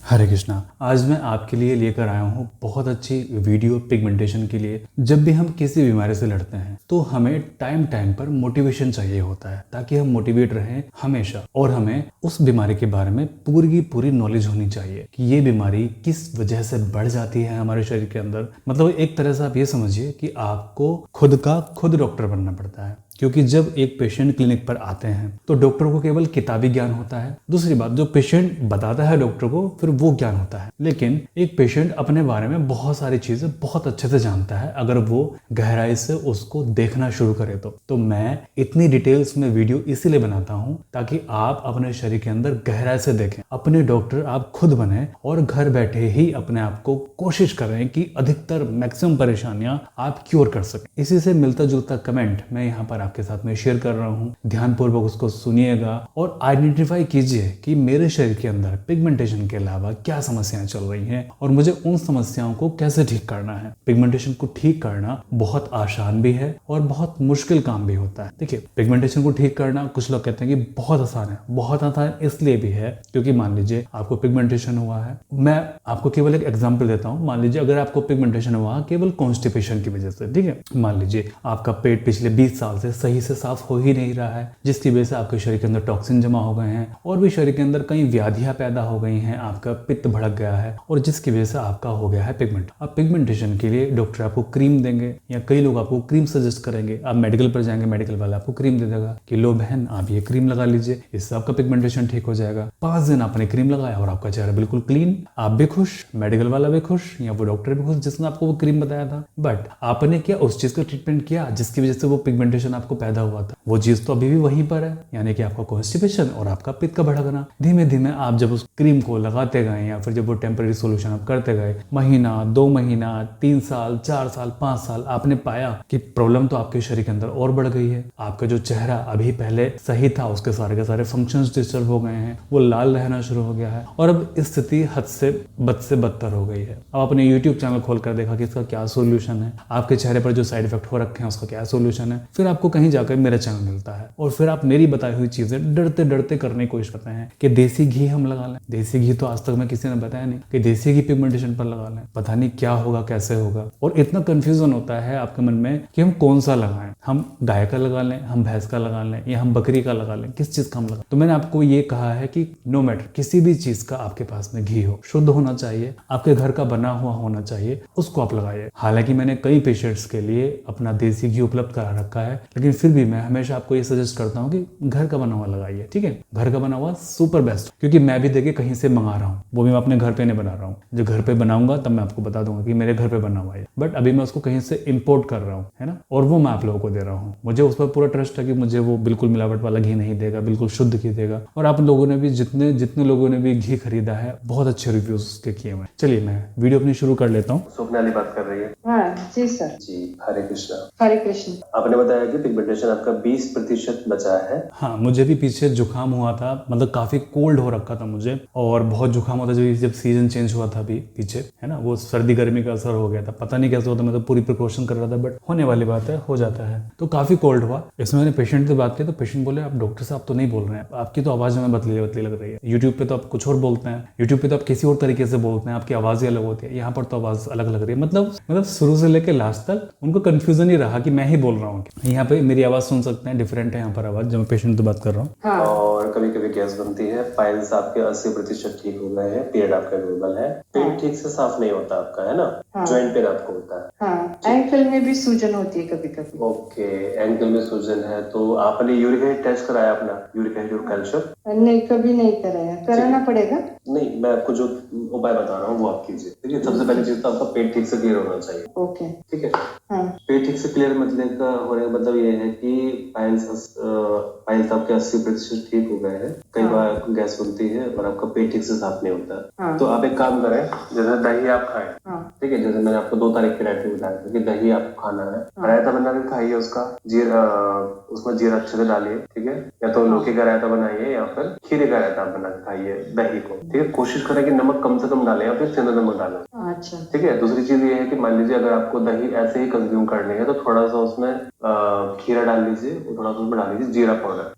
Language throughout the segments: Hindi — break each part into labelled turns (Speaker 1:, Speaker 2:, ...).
Speaker 1: हरे कृष्णा। आज मैं आपके लिए लेकर आया हूँ बहुत अच्छी वीडियो पिगमेंटेशन के लिए। जब भी हम किसी बीमारी से लड़ते हैं तो हमें टाइम टाइम पर मोटिवेशन चाहिए होता है ताकि हम मोटिवेट रहें हमेशा, और हमें उस बीमारी के बारे में पूरी की पूरी नॉलेज होनी चाहिए कि ये बीमारी किस वजह से बढ़ जाती है हमारे शरीर के अंदर। मतलब एक तरह से आप ये समझिए कि आपको खुद का खुद डॉक्टर बनना पड़ता है, क्योंकि जब एक पेशेंट क्लिनिक पर आते हैं तो डॉक्टर को केवल किताबी ज्ञान होता है। दूसरी बात, जो पेशेंट बताता है डॉक्टर को फिर वो ज्ञान होता है। लेकिन एक पेशेंट अपने बारे में बहुत सारी चीजें बहुत अच्छे से जानता है अगर वो गहराई से उसको देखना शुरू करे तो मैं इतनी डिटेल्स में वीडियो इसीलिए बनाता हूँ ताकि आप अपने शरीर के अंदर गहराई से देखें, अपने डॉक्टर आप खुद बने और घर बैठे ही अपने आप को कोशिश करें कि अधिकतर मैक्सिमम परेशानियां आप क्योर कर सकें। इसी से मिलता जुलता कमेंट मैं यहाँ पर आपके साथ में शेयर कर रहा हूँ। ध्यानपूर्वक उसको सुनिएगा और आइडेंटिफाई कीजिए कि मेरे शरीर के अंदर पिगमेंटेशन के अलावा क्या समस्याएं चल रही हैं और मुझे उन समस्याओं को कैसे ठीक करना है। पिगमेंटेशन को ठीक करना बहुत आसान भी है और बहुत मुश्किल काम भी होता है। देखिए, पिगमेंटेशन को ठीक करना कुछ लोग कहते हैं कि बहुत आसान है। बहुत आसान इसलिए भी है क्योंकि मान लीजिए आपको पिगमेंटेशन हुआ है। मैं आपको केवल एक एग्जाम्पल देता हूँ। मान लीजिए अगर आपको पिगमेंटेशन हुआ केवल कॉन्स्टिपेशन की वजह से, ठीक है, मान लीजिए आपका पेट पिछले 20 साल से सही से साफ हो ही नहीं रहा है, जिसकी वजह से आपके शरीर के अंदर टॉक्सिन जमा हो गए हैं और भी शरीर के अंदर कई व्याधियां पैदा हो गई हैं, आपका पित्त भड़क गया है और जिसकी वजह से आपका हो गया है पिगमेंट। अब पिगमेंटेशन के लिए डॉक्टर आपको क्रीम देंगे या कई लोग आपको क्रीम सजेस्ट करेंगे। आप मेडिकल पर जाएंगे, मेडिकल वाला आपको क्रीम दे देगा कि लो बहन आप ये क्रीम लगा लीजिए, इससे आपका पिगमेंटेशन ठीक हो जाएगा। 5 दिन आपने क्रीम लगाया और आपका चेहरा बिल्कुल क्लीन, आप भी खुश, मेडिकल वाला भी खुश या वो डॉक्टर भी खुश जिसने आपको वो क्रीम बताया था। बट आपने क्या उस चीज का ट्रीटमेंट किया जिसकी वजह से वो पिगमेंटेशन आपको पैदा हुआ था? वो चीज तो अभी भी वहीं पर है, यानी कि आपका कॉन्स्टिपेशन और आपका पित्त का भड़कना। धीमे धीमे आप जब उस क्रीम को लगाते गए या फिर जब वो टेम्पररी सोल्यूशन आप करते गए, महीना 2 महीना 3 साल 4 साल 5 साल, आपने पाया कि प्रॉब्लम तो आपके शरीर के अंदर और बढ़ गई है। आपका जो चेहरा अभी पहले सही था उसके सारे के सारे फंक्शंस डिस्टर्ब हो गए हैं, वो लाल रहना शुरू हो गया है और अब स्थिति हद से बदतर हो गई है। अब अपने यूट्यूब चैनल खोलकर देखा कि इसका क्या सोल्यूशन है, आपके चेहरे पर जो साइड इफेक्ट हो रखे हैं उसका क्या सोल्यूशन है। फिर आपको कहीं जाकर मेरा चैनल मिलता है और फिर आप मेरी बताई हुई चीजें डरते डरते करने की कोशिश करते हैं कि देसी घी हम लगा लें। देसी घी तो आज तक मैं किसी ने बताया नहीं कि देसी घी पिगमेंटेशन पर लगा लें। पता नहीं क्या होगा, कैसे होगा, और इतना कंफ्यूजन होता है आपके मन में कि हम कौन सा लगाएं। हम गाय का लगा लें, हम भैंस का लगा लें या हम बकरी का लगा लें, किस चीज का हम लगा। तो मैंने आपको ये कहा है कि नो मैटर किसी भी चीज का आपके पास में घी हो, शुद्ध होना चाहिए, आपके घर का बना हुआ होना चाहिए, उसको आप लगाइए। हालांकि मैंने कई पेशेंट्स के लिए अपना देसी घी उपलब्ध करा रखा है, लेकिन फिर भी मैं हमेशा आपको ये सजेस्ट करता हूँ कि घर का बना हुआ लगाइए। ठीक है, घर का बना हुआ सुपर बेस्ट, क्योंकि मैं भी देखिए कहीं से मंगा रहा हूँ, वो भी मैं अपने घर पे नहीं बना रहा हूँ। जो घर पे बनाऊंगा तब मैं आपको बता दूंगा कि मेरे घर पे बना हुआ है, बट अभी मैं उसको कहीं से इंपोर्ट कर रहा हूँ, है ना, और वो मैं आप लोगों को दे रहा हूँ। मुझे उस पर पूरा ट्रस्ट है कि मुझे वो बिल्कुल मिलावट वाला घी नहीं देगा, बिल्कुल शुद्ध घी देगा। और आप लोगों ने भी जितने लोगों ने भी घी खरीदा है बहुत अच्छे रिव्यूज उसके किए हुए। चलिए मैं वीडियो अपनी शुरू कर लेता हूँ।
Speaker 2: स्वप्नाली बात कर रही है।
Speaker 3: हाँ जी सर।
Speaker 2: जी, हरे कृष्णा।
Speaker 3: हरे कृष्ण।
Speaker 2: आपने बताया कि पिगमेंटेशन आपका 20% बचा है।
Speaker 1: हाँ, मुझे भी पीछे जुकाम हुआ था, मतलब काफी कोल्ड हो रखा था मुझे और बहुत जुकाम होता जब सीजन चेंज हुआ था अभी पीछे, है ना, वो सर्दी गर्मी का असर हो गया था। पता नहीं कैसे होता, मैं तो पूरी प्रिकॉशन कर रहा था, बट होने वाली बात है, हो जाता है। तो काफी कोल्ड हुआ। इसमें मैंने पेशेंट से बात की तो पेशेंट बोले आप डॉक्टर साहब तो नहीं बोल रहे हैं, आपकी तो आवाज हमें बदली बदली लग रही है। यूट्यूब पे तो आप कुछ और बोलते हैं, यूट्यूब पे तो आप किसी और तरीके से बोलते हैं, आपकी आवाज ही अलग होती है, यहाँ पर तो आवाज अलग लग रही है। मतलब शुरू से लेकर लास्ट तक उनको कंफ्यूजन ही रहा कि मैं ही बोल रहा हूँ। यहाँ पे मेरी आवाज सुन सकते हैं, डिफरेंट है यहाँ पर आवाज जब मैं पेशेंट से बात कर रहा हूँ।
Speaker 3: हाँ।
Speaker 2: और कभी कभी गैस बनती है। पाइल्स आपके 80% ठीक हो गए हैं, पीरियड आपका नॉर्मल है, पेट ठीक से साफ नहीं होता आपका, है ना, जॉइंट पेन आपको होता है।
Speaker 3: हाँ, एंकल में भी सूजन होती है कभी कभी।
Speaker 2: ओके, एंकल में सूजन है तो आपने यूरिक एसिड टेस्ट कराया अपना, यूरिक एसिड और कैल्शियम?
Speaker 3: नहीं, कभी नहीं कराया, कराना पड़ेगा।
Speaker 2: नहीं, मैं आपको जो उपाय बता रहा हूँ वो आप कीजिए। देखिए, सबसे पहली चीज तो आपका पेट ठीक से क्लियर होना चाहिए।
Speaker 3: ओके,
Speaker 2: ठीक है।
Speaker 3: हाँ।
Speaker 2: पेट ठीक से क्लियर मतलब का होने का मतलब ये है कि पाइल्स आपके 80% ठीक हो गए हैं। कई बार गैस बनती है और आपका पेट ठीक से साफ नहीं होता। तो आप एक काम करें, जैसे दही आप खाएं, ठीक है, जैसे मैंने आपको 2 तारीख की डाइट में बताया था कि दही आपको खाना है, रायता बना के खाइए, उसका उसमें जीरा अच्छे से डालिए, ठीक है, या तो लौकी का रायता बनाइए या फिर खीरे का रायता बना के खाइए दही को, ठीक है। कोशिश करें कि नमक कम से कम डालें या फिर सेंधा नमक डालें।
Speaker 3: अच्छा
Speaker 2: ठीक है। दूसरी चीज ये है कि मान लीजिए अगर आपको दही ऐसे ही कंज्यूम करनी है तो थोड़ा सा उसमें खीरा डाल लीजिए और थोड़ा सा उसमें डाल लीजिए जीरा पाउडर।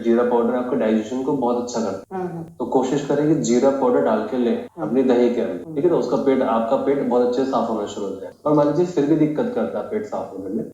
Speaker 2: जीरा पाउडर आपके डाइजेशन को बहुत अच्छा करता है, तो कोशिश करें कि जीरा पाउडर डाल के लें अपनी दही के अंदर, ठीक है। तो उसका पेट, आपका पेट बहुत अच्छे से साफ होना शुरू हो जाए। और मान लीजिए फिर भी दिक्कत करता है पेट साफ होने में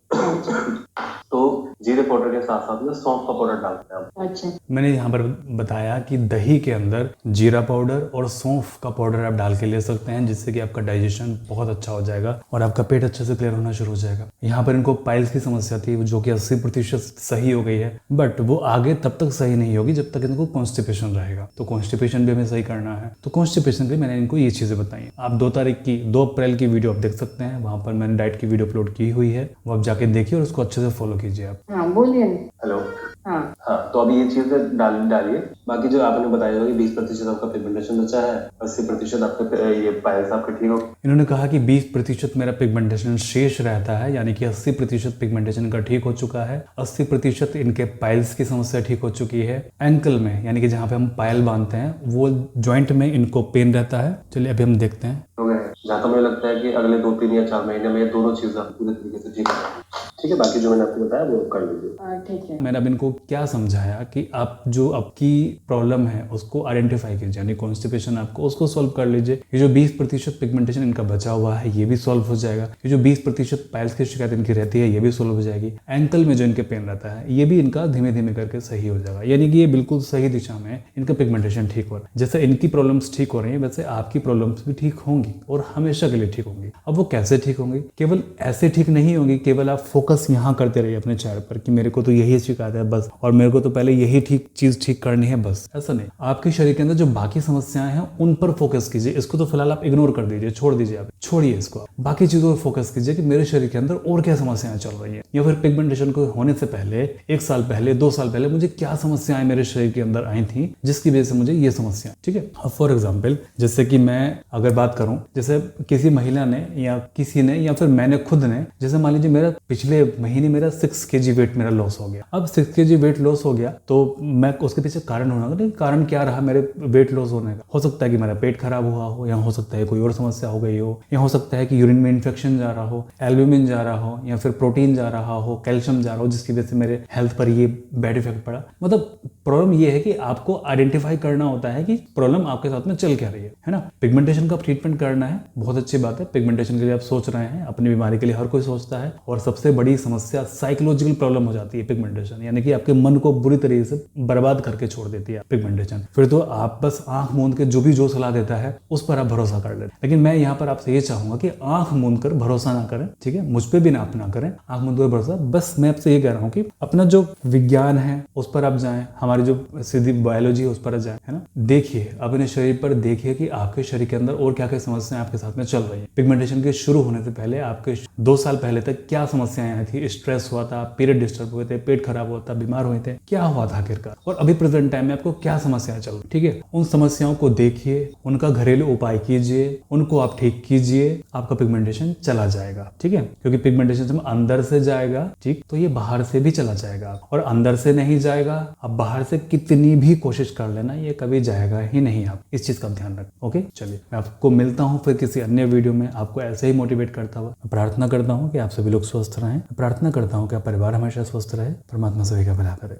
Speaker 2: तो जीरे पाउडर के साथ साथ में सौंफ का पाउडर डालते हैं आप।
Speaker 3: अच्छा
Speaker 1: मैंने यहाँ पर बताया कि दही के अंदर जीरा पाउडर और सौंफ का पाउडर आप डाल के ले सकते हैं, जिससे कि आपका डाइजेशन बहुत अच्छा हो जाएगा और आपका पेट अच्छे से क्लियर होना शुरू हो जाएगा। यहाँ पर इनको पाइल्स की समस्या थी जो कि 80% सही हो गई है, बट वो आगे तब तक सही नहीं होगी जब तक इनको कॉन्स्टिपेशन रहेगा। तो कॉन्स्टिपेशन भी हमें सही करना है। तो कॉन्स्टिपेशन के लिए मैंने इनको ये चीज़ें बताई हैं। आप 2 अप्रैल की वीडियो आप देख सकते हैं, वहाँ पर मैंने डाइट की वीडियो अपलोड की हुई है, वो आप जाके देखिए और उसको अच्छे से फॉलो कीजिए आप।
Speaker 3: हाँ बोलिए ना।
Speaker 2: हेलो।
Speaker 3: हाँ
Speaker 2: हाँ, तो अभी ये चीजें डालिए। बाकी जो आपने बताया कि 20% आपका पिगमेंटेशन बचा है, 80% आपके ये पाइल्स आपके ठीक हो।
Speaker 1: इन्होंने कहा कि 20% मेरा पिगमेंटेशन शेष रहता है, यानी कि 80% पिगमेंटेशन इनका ठीक हो चुका है। 80% इनके पाइल्स की समस्या ठीक हो चुकी है। एंकल में, यानी कि जहाँ पे हम पायल बांधते हैं, वो जॉइंट में इनको पेन रहता है। चलिए अभी हम देखते हैं।
Speaker 2: हो गए। जहाँ तक मुझे लगता है कि अगले 2, 3 या 4 महीने में ये दोनों चीजें आप पूरे तरीके से ठीक हो जाएंगी। ठीक है, बाकी जो मैंने आपको बताया वो कर लीजिए।
Speaker 3: ठीक है।
Speaker 1: मैंने अब इनको क्या समझाया कि आप जो आपकी प्रॉब्लम है उसको आइडेंटिफाई कीजिए, यानी कॉन्स्टिपेशन आपको उसको सॉल्व कर लीजिए। ये जो 20% पिगमेंटेशन इनका बचा हुआ है ये भी सॉल्व हो जाएगा। ये जो 20% पाइल्स की शिकायत इनकी रहती है ये भी सॉल्व हो जाएगी। एंकल में जो इनके पेन रहता है ये भी इनका धीमे धीमे करके सही हो जाएगा, यानी कि ये बिल्कुल सही दिशा में इनका पिगमेंटेशन ठीक हो रहा है। जैसे इनकी प्रॉब्लम्स ठीक हो रही है वैसे आपकी प्रॉब्लम्स भी ठीक होंगी और हमेशा के लिए ठीक होंगी। अब वो कैसे ठीक होंगी? केवल ऐसे ठीक नहीं होंगी केवल आप फोकस यहाँ करते रहिए अपने चेहरे पर कि मेरे को तो यही शिकायत है बस, और मेरे को तो पहले यही चीज ठीक करनी है बस। ऐसा नहीं, आपके शरीर के अंदर जो बाकी समस्याएं हैं उन पर फोकस कीजिए। इसको तो फिलहाल आप इग्नोर कर दीजिए, छोड़ दीजिए, आप छोड़िए इसको। बाकी चीजों पर फोकस कीजिए कि मेरे शरीर के अंदर और क्या समस्याएं चल रही है, या फिर पिगमेंटेशन को होने से पहले 1 साल पहले 2 साल पहले मुझे क्या समस्याएं मेरे शरीर के अंदर आई थी जिसकी वजह से मुझे ये समस्या। ठीक है, अब फॉर एग्जाम्पल जैसे कि मैं अगर बात करूं, जैसे किसी महिला ने या किसी ने या फिर मैंने खुद ने, जैसे मान लीजिए मेरा पिछले महीने मेरा 6 kg वेट मेरा लॉस हो गया। अब 6 kg वेट लॉस हो गया तो मैं उसके पीछे कारण होना, नहीं कारण क्या रहा मेरे वेट लॉस होने का? हो सकता है कि मेरा पेट खराब हुआ हो, या हो सकता है कोई और समस्या हो गई हो, या हो सकता है कि यूरिन में इन्फेक्शन जा रहा हो, एल्ब्यूमिन जा रहा हो, या फिर प्रोटीन जा रहा हो, कैल्शियम जा रहा हो, जिसकी वजह से मेरे हेल्थ पर ये बैड इफेक्ट पड़ा। मतलब प्रॉब्लम ये है कि आपको आइडेंटिफाई करना होता है कि प्रॉब्लम आपके साथ में चल क्या रही है ना। पिगमेंटेशन का ट्रीटमेंट करना है, बहुत अच्छी बात है। पिगमेंटेशन के लिए आप सोच रहे हैं, अपनी बीमारी के लिए हर कोई सोचता है। और सबसे बड़ी समस्या साइकोलॉजिकल प्रॉब्लम हो जाती है पिगमेंटेशन, यानी कि आपके मन को बुरी तरीके से बर्बाद करके छोड़ देती है पिगमेंटेशन। फिर तो आप बस आंख मूंद के जो सलाह देता है उस पर आप भरोसा कर लेते। लेकिन मैं यहाँ पर आपसे ये चाहूंगा कि आंख मूंद कर भरोसा ना करें, ठीक है, मुझ पर भी ना अपना करें आंख मूंद कर भरोसा। बस मैं आपसे ये कह रहा हूँ कि अपना जो विज्ञान है उस पर आप जाएं, हमारी जो सीधी बायोलॉजी है उस पर जाएं, है ना। देखिए अपने शरीर पर, देखिए कि आपके शरीर के अंदर और क्या क्या समस्याएं आपके साथ में चल रही है। पिगमेंटेशन के शुरू होने से पहले आपके 2 साल पहले तक क्या समस्याएं आई थी? स्ट्रेस हुआ था, पीरियड डिस्टर्ब हुए थे, पेट खराब हुआ था, बीमार हुए थे, क्या हुआ था आखिरकार? और अभी प्रेजेंट टाइम में आपको क्या समस्याएं चल रही, ठीक है, उन समस्याओं को देखिए, उनका घरेलू उपाय कीजिए, उनको आप ठीक कीजिए, आपका पिगमेंटेशन चला जाएगा। ठीक है, क्योंकि पिगमेंटेशन जब अंदर से जाएगा, ठीक, तो ये बाहर से भी चला जाएगा। और अंदर से नहीं जाएगा, आप बाहर से कितनी भी कोशिश कर लेना, ये कभी जाएगा ही नहीं। आप इस चीज का ध्यान रखें। ओके, चलिए मैं आपको मिलता हूँ फिर किसी अन्य वीडियो में, आपको ऐसे ही मोटिवेट करता हुआ। प्रार्थना करता हूँ कि आप सभी लोग स्वस्थ रहें, प्रार्थना करता हूँ कि आप परिवार हमेशा स्वस्थ रहे, परमात्मा सभी का भला करे।